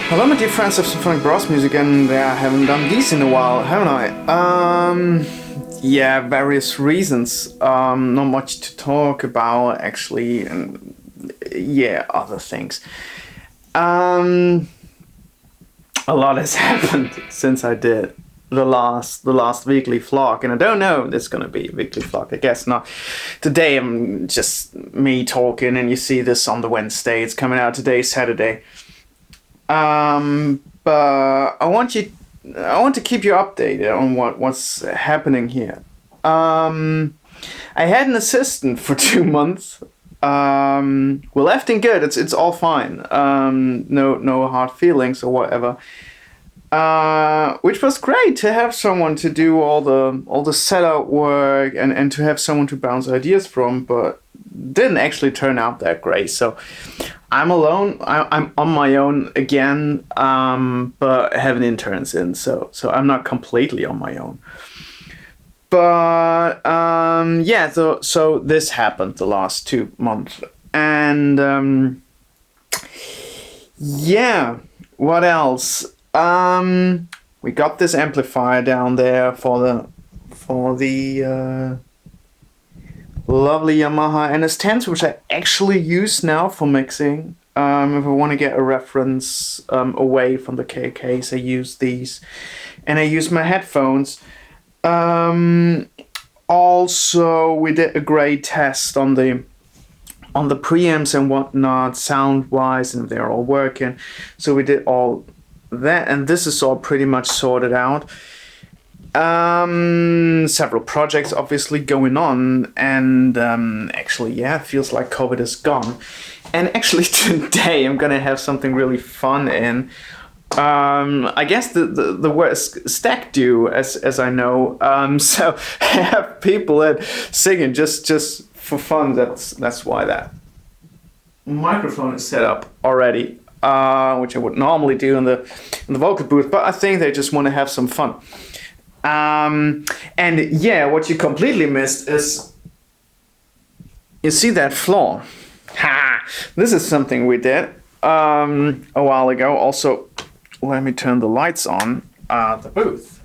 Hello my dear friends of symphonic brass music, and I haven't done these in a while, haven't I? Yeah, various reasons. Not much to talk about actually, and yeah, other things. A lot has happened since I did the last weekly vlog, and I don't know if it's gonna be a weekly vlog. I guess not. Today I'm just me talking, and you see this on the Wednesday. It's coming out today, Saturday. But I want to keep you updated on what's happening here. I had an assistant for 2 months. We left in good. It's all fine. No hard feelings or whatever. Which was great to have someone to do all the setup work and to have someone to bounce ideas from, but didn't actually turn out that great. So I'm alone. I'm on my own again, but I have an interns in, so I'm not completely on my own. But yeah, so this happened the last 2 months, and yeah, what else? We got this amplifier down there for the lovely Yamaha NS10s, which I actually use now for mixing. If I want to get a reference away from the KKs, I use these, and I use my headphones. Also, we did a great test on the preamps and whatnot, sound-wise, and they're all working. So we did all that, and this is all pretty much sorted out. Several projects obviously going on, and actually, yeah, it feels like COVID is gone. And actually today I'm gonna have something really fun in. I guess the word stack do, as I know. So have people that singing just for fun. That's why that microphone is set up already, which I would normally do in the vocal booth, but I think they just want to have some fun. And yeah, what you completely missed is, you see that floor? Ha! This is something we did a while ago. Also, let me turn the lights on the booth.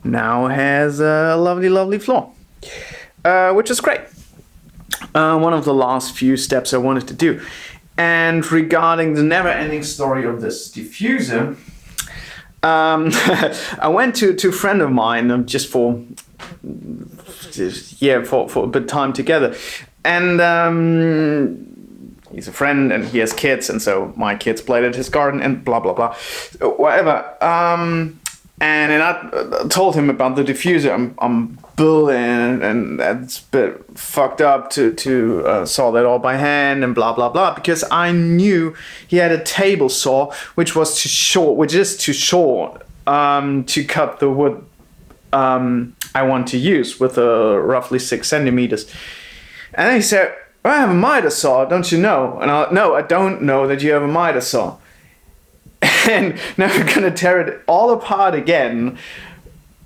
Now has a lovely floor, which is great. One of the last few steps I wanted to do. And regarding the never-ending story of this diffuser, I went to a friend of mine just for a bit of time together, and he's a friend and he has kids, and so my kids played at his garden and blah blah blah, whatever. And I told him about the diffuser I'm building, and that's a bit fucked up to saw that all by hand and blah blah blah, because I knew he had a table saw which is too short to cut the wood I want to use with roughly 6 centimeters. And then he said, I have a miter saw, don't you know? And no, I don't know that you have a miter saw. And now we're gonna tear it all apart again,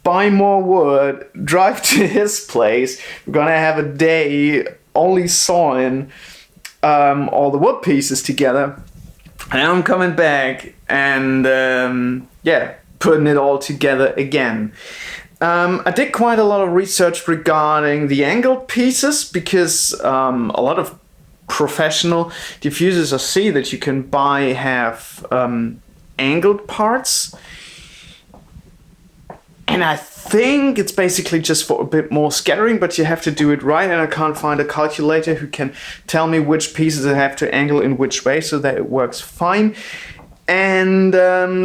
buy more wood, drive to his place. We're gonna have a day only sawing all the wood pieces together. And I'm coming back and yeah, putting it all together again. I did quite a lot of research regarding the angled pieces, because a lot of professional diffusers I see that you can buy have angled parts, and I think it's basically just for a bit more scattering, but you have to do it right, and I can't find a calculator who can tell me which pieces I have to angle in which way so that it works fine. And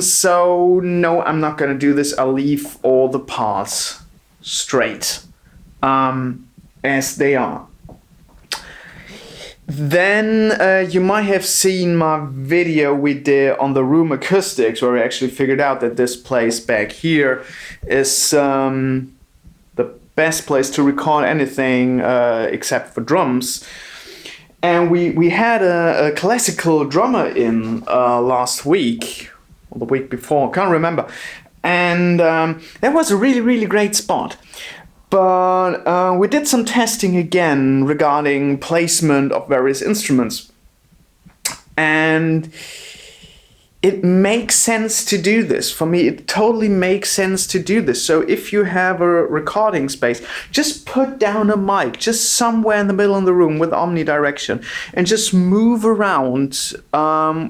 so no, I'm not gonna do this. I'll leave all the parts straight as they are. Then you might have seen my video we did on the room acoustics, where we actually figured out that this place back here is the best place to record anything except for drums. And we had a classical drummer in last week, or the week before, can't remember. And that was a really great spot. But we did some testing again regarding placement of various instruments. And it makes sense to do this. For me, it totally makes sense to do this. So if you have a recording space, just put down a mic, just somewhere in the middle of the room with omnidirection, and just move around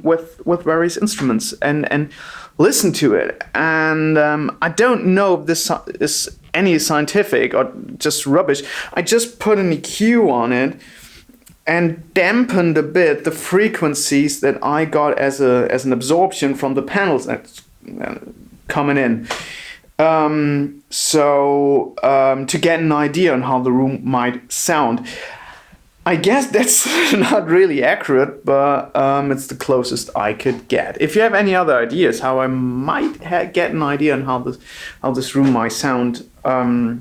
with various instruments and listen to it. And I don't know if this is any scientific or just rubbish. I just put an EQ on it and dampened a bit the frequencies that I got as an absorption from the panels that's coming in. To get an idea on how the room might sound. I guess that's not really accurate, but it's the closest I could get. If you have any other ideas how I might get an idea on how this room might sound, or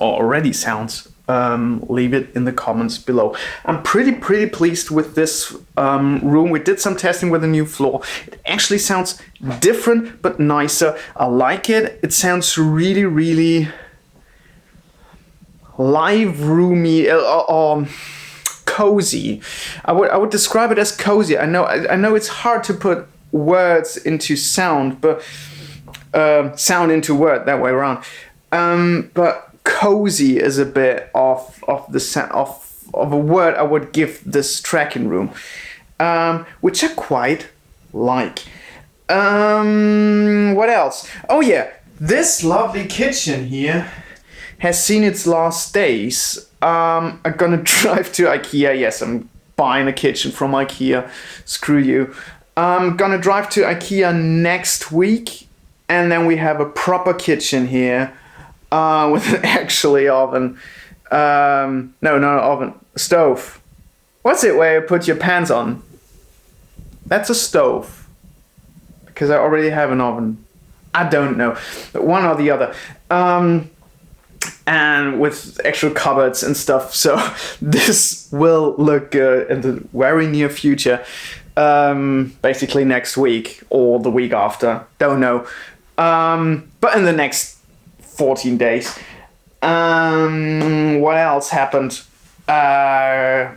already sounds, leave it in the comments below. I'm pretty pleased with this room. We did some testing with a new floor. It actually sounds different but nicer. I like it. It sounds really live roomy or cozy. I would describe it as cozy. I know it's hard to put words into sound, but sound into word, that way around. But cozy is a bit of a word I would give this tracking room, which I quite like. What else? Oh yeah, this lovely kitchen here has seen its last days. I'm gonna drive to IKEA. Yes, I'm buying a kitchen from IKEA. Screw you. I'm gonna drive to IKEA next week, and then we have a proper kitchen here. With an actually oven. No, not an oven. A stove. What's it where you put your pans on? That's a stove. Because I already have an oven. I don't know. One or the other. And with actual cupboards and stuff. So this will look good in the very near future. Basically next week or the week after. Don't know. But in the next 14 days. What else happened? Got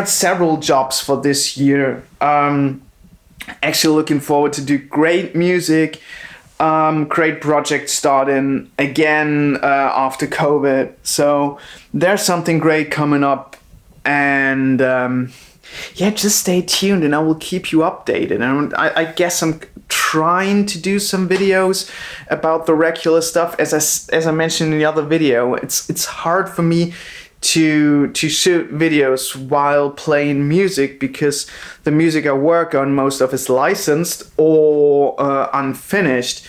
several jobs for this year. Actually looking forward to do great music. Great project starting again after COVID. So there's something great coming up. And just stay tuned and I will keep you updated. And I guess I'm trying to do some videos about the regular stuff. As I mentioned in the other video, it's hard for me to shoot videos while playing music because the music I work on, most of is licensed or unfinished,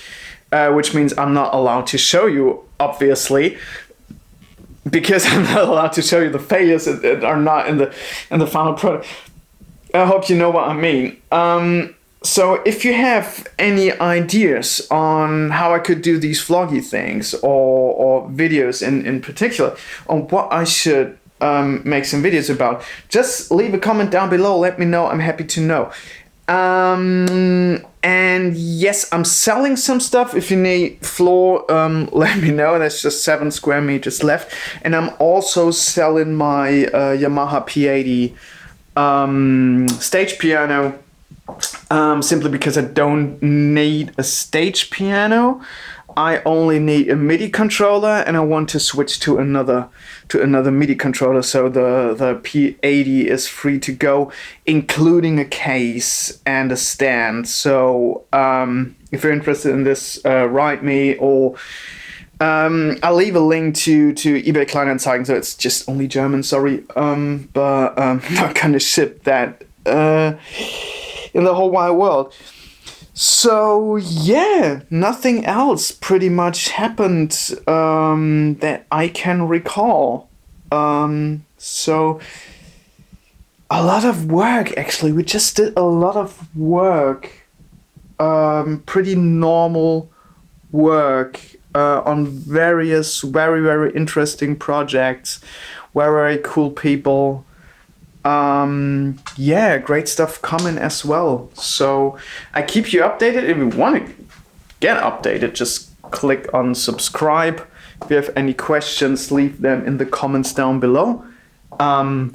which means I'm not allowed to show you, obviously. Because I'm not allowed to show you the failures that are not in the final product. I hope you know what I mean. So if you have any ideas on how I could do these vloggy things or videos in particular on what I should make some videos about, just leave a comment down below. Let me know. I'm happy to know. And yes, I'm selling some stuff. If you need floor, let me know. There's just 7 square meters left. And I'm also selling my Yamaha P80 stage piano, simply because I don't need a stage piano. I only need a MIDI controller, and I want to switch to another MIDI controller. So the P80 is free to go, including a case and a stand. So if you're interested in this, write me, or I'll leave a link to eBay Kleinanzeigen. So it's just only German, sorry, but I'm not gonna ship that in the whole wide world. So yeah, nothing else pretty much happened that I can recall. So a lot of work, actually. We just did a lot of work, pretty normal work on various very interesting projects, very cool people. Great stuff coming as well. So I keep you updated. If you want to get updated, just click on subscribe. If you have any questions, leave them in the comments down below.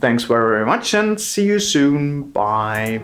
Thanks very much and see you soon. Bye.